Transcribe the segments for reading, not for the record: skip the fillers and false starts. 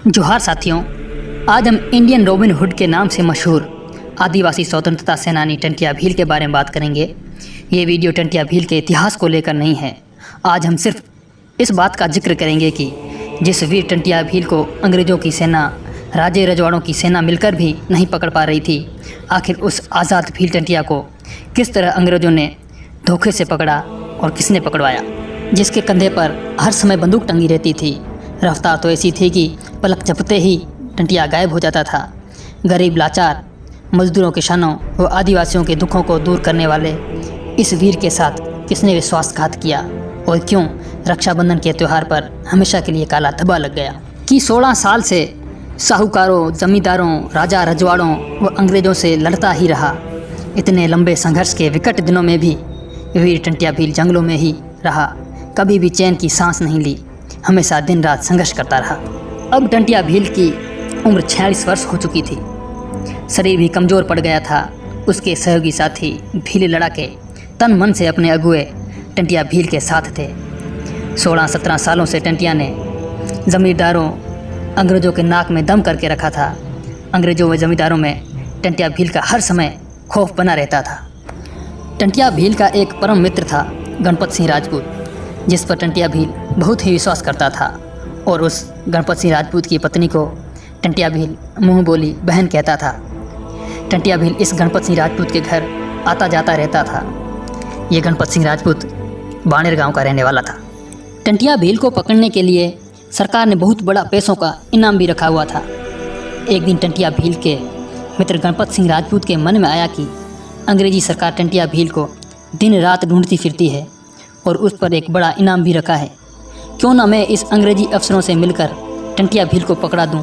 जोहार साथियों, आज हम इंडियन रॉबिन हुड के नाम से मशहूर आदिवासी स्वतंत्रता सेनानी टंटिया भील के बारे में बात करेंगे। ये वीडियो टंटिया भील के इतिहास को लेकर नहीं है। आज हम सिर्फ इस बात का जिक्र करेंगे कि जिस वीर टंटिया भील को अंग्रेज़ों की सेना, राजे रजवाड़ों की सेना मिलकर भी नहीं पकड़ पा रही थी, आखिर उस आज़ाद भील टंटिया को किस तरह अंग्रेज़ों ने धोखे से पकड़ा और किसने पकड़वाया। जिसके कंधे पर हर समय बंदूक टंगी रहती थी। रफ्तार तो ऐसी थी कि पलक झपकते ही टंटिया गायब हो जाता था। गरीब, लाचार मजदूरों, किसानों व आदिवासियों के दुखों को दूर करने वाले इस वीर के साथ किसने विश्वासघात किया और क्यों रक्षाबंधन के त्यौहार पर हमेशा के लिए काला धब्बा लग गया। कि 16 साल से साहूकारों, जमींदारों, राजा रजवाड़ों व अंग्रेज़ों से लड़ता ही रहा। इतने लंबे संघर्ष के विकट दिनों में भी वीर टंटिया भील जंगलों में ही रहा, कभी भी चैन की सांस नहीं ली, हमेशा दिन रात संघर्ष करता रहा। अब टंटिया भील की उम्र 46 वर्ष हो चुकी थी। शरीर भी कमज़ोर पड़ गया था। उसके सहयोगी साथी भील लड़ाके तन मन से अपने अगुए टंटिया भील के साथ थे। 16-17 सालों से टंटिया ने ज़मींदारों, अंग्रेज़ों के नाक में दम करके रखा था। अंग्रेज़ों व ज़मींदारों में टंटिया भील का हर समय खौफ बना रहता था। टंटिया भील का एक परम मित्र था गणपत सिंह राजपूत, जिस पर टंटिया भील बहुत ही विश्वास करता था और उस गणपत सिंह राजपूत की पत्नी को टंटिया भील मुँह बोली बहन कहता था। टंटिया भील इस गणपत सिंह राजपूत के घर आता जाता रहता था। ये गणपत सिंह राजपूत बाणेर गांव का रहने वाला था। टंटिया भील को पकड़ने के लिए सरकार ने बहुत बड़ा पैसों का इनाम भी रखा हुआ था। एक दिन टंटिया भील के मित्र गणपत सिंह राजपूत के मन में आया कि अंग्रेजी सरकार टंटिया भील को दिन रात ढूंढती फिरती है और उस पर एक बड़ा इनाम भी रखा है। क्यों ना मैं इस अंग्रेजी अफसरों से मिलकर टंटिया भील को पकड़ा दूं,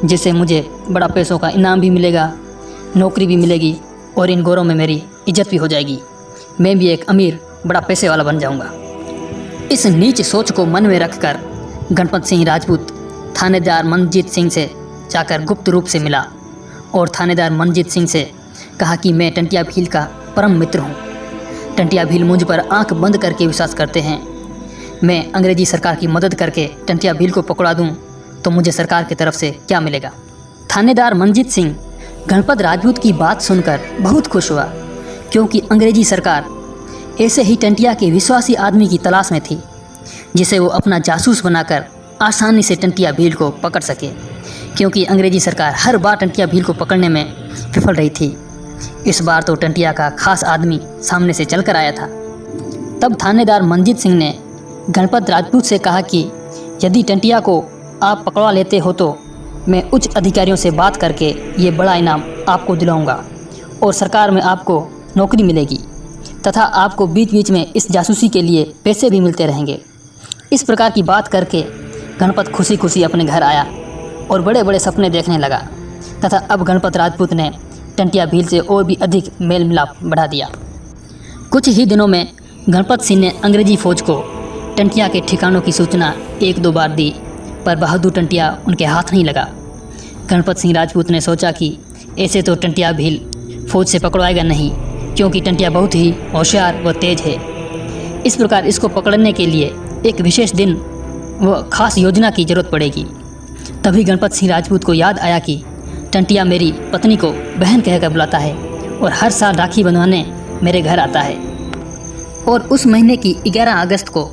जिससे मुझे बड़ा पैसों का इनाम भी मिलेगा, नौकरी भी मिलेगी और इन गोरों में मेरी इज्जत भी हो जाएगी। मैं भी एक अमीर, बड़ा पैसे वाला बन जाऊंगा। इस नीच सोच को मन में रखकर गणपत सिंह राजपूत थानेदार मनजीत सिंह से जाकर गुप्त रूप से मिला और थानेदार मनजीत सिंह से कहा कि मैं टंटिया भील का परम मित्र हूँ। टंटिया भील मुझ पर आंख बंद करके विश्वास करते हैं। मैं अंग्रेजी सरकार की मदद करके टंटिया भील को पकड़ा दूं तो मुझे सरकार की तरफ से क्या मिलेगा। थानेदार मनजीत सिंह गणपत राजपूत की बात सुनकर बहुत खुश हुआ, क्योंकि अंग्रेजी सरकार ऐसे ही टंटिया के विश्वासी आदमी की तलाश में थी, जिसे वो अपना जासूस बनाकर आसानी से टंटिया भील को पकड़ सके, क्योंकि अंग्रेजी सरकार हर बार टंटिया भील को पकड़ने में विफल रही थी। इस बार तो टंटिया का खास आदमी सामने से चलकर आया था। तब थानेदार मनजीत सिंह ने गणपत राजपूत से कहा कि यदि टंटिया को आप पकड़वा लेते हो तो मैं उच्च अधिकारियों से बात करके ये बड़ा इनाम आपको दिलाऊंगा और सरकार में आपको नौकरी मिलेगी तथा आपको बीच बीच में इस जासूसी के लिए पैसे भी मिलते रहेंगे। इस प्रकार की बात करके गणपत खुशी खुशी अपने घर आया और बड़े बड़े सपने देखने लगा तथा अब गणपत राजपूत ने टंटिया भील से और भी अधिक मेल मिलाप बढ़ा दिया। कुछ ही दिनों में गणपत सिंह ने अंग्रेजी फ़ौज को टंटिया के ठिकानों की सूचना 1-2 बार दी, पर बहादुर टंटिया उनके हाथ नहीं लगा। गणपत सिंह राजपूत ने सोचा कि ऐसे तो टंटिया भील फ़ौज से पकड़वाएगा नहीं, क्योंकि टंटिया बहुत ही होशियार व तेज है। इस प्रकार इसको पकड़ने के लिए एक विशेष दिन व खास योजना की ज़रूरत पड़ेगी। तभी गणपत सिंह राजपूत को याद आया कि टंटिया मेरी पत्नी को बहन कहकर बुलाता है और हर साल राखी बंधवाने मेरे घर आता है। और उस महीने की 11 अगस्त को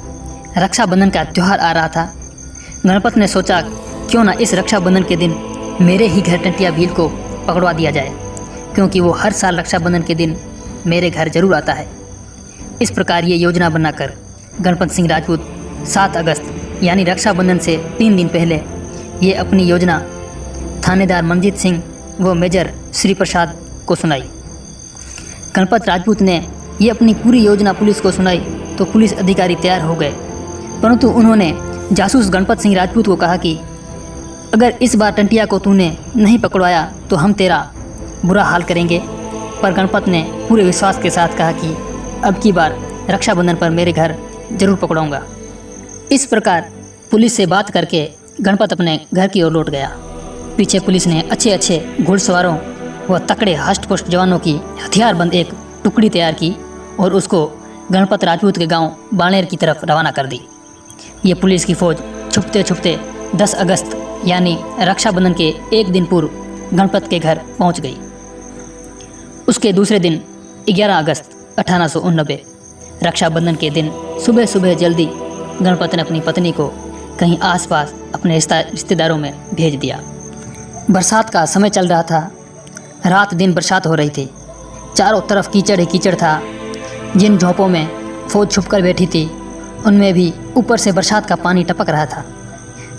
रक्षाबंधन का त्यौहार आ रहा था। गणपत ने सोचा क्यों ना इस रक्षाबंधन के दिन मेरे ही घर टंटिया भील को पकड़वा दिया जाए, क्योंकि वो हर साल रक्षाबंधन के दिन मेरे घर जरूर आता है। इस प्रकार ये योजना बनाकर गणपत सिंह राजपूत 7 अगस्त यानी रक्षाबंधन से 3 दिन पहले ये अपनी योजना थानेदार मनजीत सिंह व मेजर श्री प्रसाद को सुनाई। गणपत राजपूत ने ये अपनी पूरी योजना पुलिस को सुनाई तो पुलिस अधिकारी तैयार हो गए, परंतु उन्होंने जासूस गणपत सिंह राजपूत को कहा कि अगर इस बार टंटिया को तूने नहीं पकड़वाया तो हम तेरा बुरा हाल करेंगे। पर गणपत ने पूरे विश्वास के साथ कहा कि अब की बार रक्षाबंधन पर मेरे घर जरूर पकड़ाऊँगा। इस प्रकार पुलिस से बात करके गणपत अपने घर की ओर लौट गया। पीछे पुलिस ने अच्छे घुड़सवारों व तकड़े हष्ट-पुष्ट जवानों की हथियारबंद एक टुकड़ी तैयार की और उसको गणपत राजपूत के गांव बाणेर की तरफ रवाना कर दी। ये पुलिस की फ़ौज छुपते छुपते 10 अगस्त यानी रक्षाबंधन के एक दिन पूर्व गणपत के घर पहुंच गई। उसके दूसरे दिन 11 अगस्त 1889 रक्षाबंधन के दिन सुबह सुबह जल्दी गणपत ने अपनी पत्नी को कहीं आसपास अपने रिश्तेदारों में भेज दिया। बरसात का समय चल रहा था। रात दिन बरसात हो रही थी। चारों तरफ कीचड़ ही कीचड़ था। जिन झोंपों में फौज छुपकर बैठी थी उनमें भी ऊपर से बरसात का पानी टपक रहा था।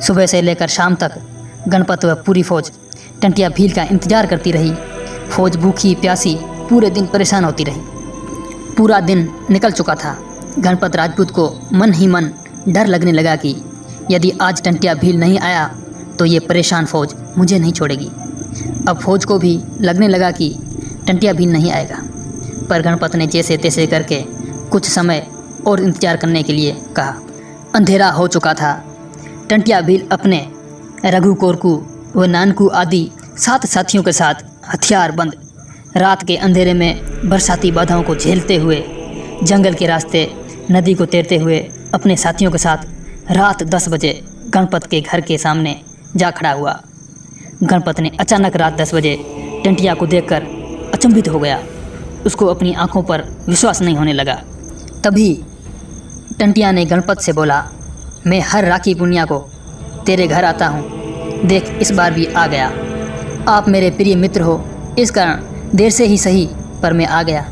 सुबह से लेकर शाम तक गणपत व पूरी फौज टंटिया भील का इंतजार करती रही। फौज भूखी प्यासी पूरे दिन परेशान होती रही। पूरा दिन निकल चुका था। गणपत राजपूत को मन ही मन डर लगने लगा कि यदि आज टंटिया भील नहीं आया तो ये परेशान फौज मुझे नहीं छोड़ेगी। अब फौज को भी लगने लगा कि टंटिया भील नहीं आएगा, पर गणपत ने जैसे तैसे करके कुछ समय और इंतजार करने के लिए कहा। अंधेरा हो चुका था। टंटिया भील अपने रघु कोरकू व नानकू आदि 7 साथियों के साथ हथियार बंद रात के अंधेरे में बरसाती बाधाओं को झेलते हुए जंगल के रास्ते नदी को तैरते हुए अपने साथियों के साथ रात 10 बजे गणपत के घर के सामने जा खड़ा हुआ। गणपत ने अचानक रात 10 बजे टंटिया को देखकर अचंभित हो गया। उसको अपनी आंखों पर विश्वास नहीं होने लगा। तभी टंटिया ने गणपत से बोला, मैं हर राखी पुनिया को तेरे घर आता हूँ, देख इस बार भी आ गया। आप मेरे प्रिय मित्र हो, इस कारण देर से ही सही पर मैं आ गया।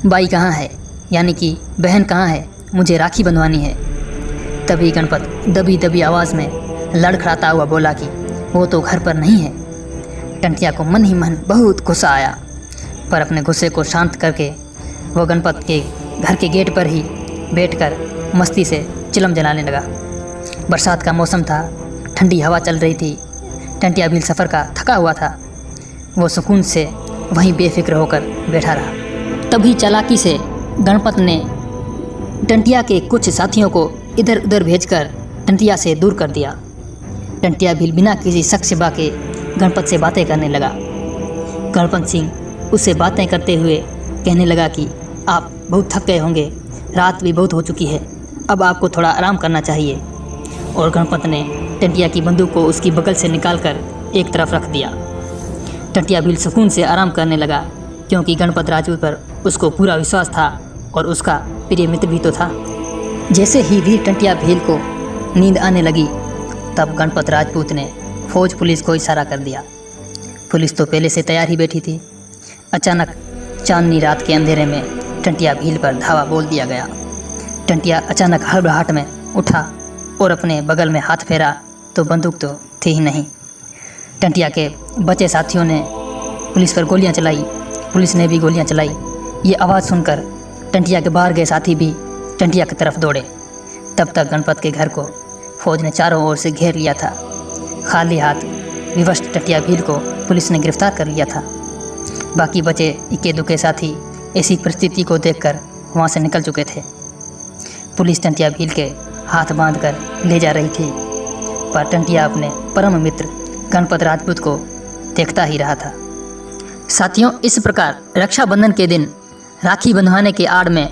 बाई कहाँ है, यानी कि बहन कहाँ है, मुझे राखी बंधवानी है। तभी गणपत दबी दबी आवाज़ में लड़खड़ाता हुआ बोला कि वो तो घर पर नहीं है। टंटिया को मन ही मन बहुत गुस्सा आया, पर अपने गुस्से को शांत करके वो गणपत के घर के गेट पर ही बैठकर मस्ती से चिलम जलाने लगा। बरसात का मौसम था, ठंडी हवा चल रही थी। टंटिया भील सफ़र का थका हुआ था। वो सुकून से वहीं बेफिक्र होकर बैठा रहा। तभी चालाकी से गणपत ने टंटिया के कुछ साथियों को इधर उधर भेजकर टंटिया से दूर कर दिया। टंटिया भील बिना किसी शक शबा के गणपत से बातें करने लगा। गणपत सिंह उससे बातें करते हुए कहने लगा कि आप बहुत थक गए होंगे, रात भी बहुत हो चुकी है, अब आपको थोड़ा आराम करना चाहिए। और गणपत ने टंटिया की बंदूक को उसकी बगल से निकालकर एक तरफ रख दिया। टंटिया भील सुकून से आराम करने लगा, क्योंकि गणपत राजपूत पर उसको पूरा विश्वास था और उसका प्रिय मित्र भी तो था। जैसे ही वीर टंटिया भील को नींद आने लगी, तब गणपत राजपूत ने फौज पुलिस को इशारा कर दिया। पुलिस तो पहले से तैयार ही बैठी थी। अचानक चांदनी रात के अंधेरे में टंटिया भील पर धावा बोल दिया गया। टंटिया अचानक हड़बड़ाहट में उठा और अपने बगल में हाथ फेरा तो बंदूक तो थी ही नहीं। टंटिया के बचे साथियों ने पुलिस पर गोलियां चलाई, पुलिस ने भी गोलियां चलाई। ये आवाज़ सुनकर टंटिया के बाहर गए साथी भी टंटिया की तरफ दौड़े। तब तक गणपत के घर को फौज ने चारों ओर से घेर लिया था। खाली हाथ विवश टंटिया भील को पुलिस ने गिरफ्तार कर लिया था। बाकी बचे इक्के दुक्के साथी ऐसी परिस्थिति को देखकर वहाँ से निकल चुके थे। पुलिस टंटिया भील के हाथ बांधकर ले जा रही थी, पर टंटिया अपने परम मित्र गणपत राजपूत को देखता ही रहा था। साथियों, इस प्रकार रक्षाबंधन के दिन राखी बंधवाने के आड़ में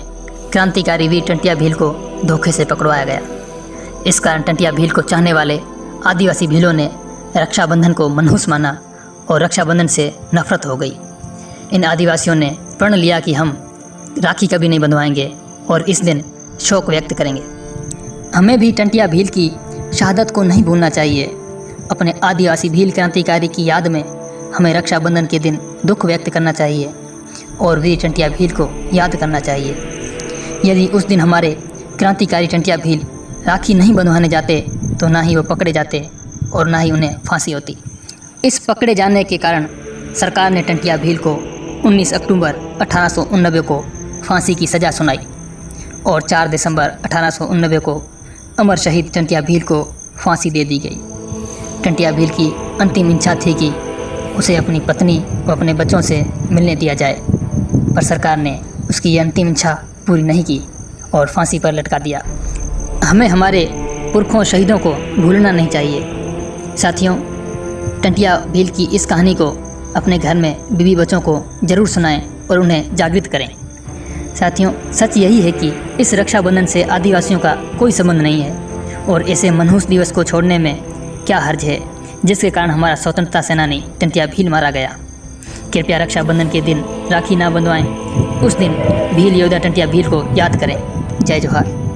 क्रांतिकारी वीर टंटिया भील को धोखे से पकड़वाया गया। इस कारण टंटिया भील को चाहने वाले आदिवासी भीलों ने रक्षाबंधन को मनहूस माना और रक्षाबंधन से नफरत हो गई। इन आदिवासियों ने प्रण लिया कि हम राखी कभी नहीं बंधवाएंगे और इस दिन शोक व्यक्त करेंगे। हमें भी टंटिया भील की शहादत को नहीं भूलना चाहिए। अपने आदिवासी भील क्रांतिकारी की याद में हमें रक्षाबंधन के दिन दुख व्यक्त करना चाहिए और वीर टंटिया भील को याद करना चाहिए। यदि उस दिन हमारे क्रांतिकारी टंटिया भील राखी नहीं बंधवाने जाते तो ना ही वो पकड़े जाते और ना ही उन्हें फांसी होती। इस पकड़े जाने के कारण सरकार ने टंटिया भील को 19 अक्टूबर 1889 को फांसी की सज़ा सुनाई और 4 दिसंबर 1889 को अमर शहीद टंटिया भील को फांसी दे दी गई। टंटिया भील की अंतिम इच्छा थी कि उसे अपनी पत्नी व अपने बच्चों से मिलने दिया जाए, पर सरकार ने उसकी ये अंतिम इच्छा पूरी नहीं की और फांसी पर लटका दिया। हमें हमारे पुरखों शहीदों को भूलना नहीं चाहिए। साथियों, टंटिया भील की इस कहानी को अपने घर में बीवी बच्चों को ज़रूर सुनाएं और उन्हें जागृत करें। साथियों, सच यही है कि इस रक्षाबंधन से आदिवासियों का कोई संबंध नहीं है और ऐसे मनहूस दिवस को छोड़ने में क्या हर्ज है। जिसके कारण हमारा स्वतंत्रता सेनानी टंटिया भील मारा गया। कृपया रक्षाबंधन के दिन राखी ना बंधवाएं। उस दिन भील योद्धा टंटिया भील को याद करें। जय जोहार।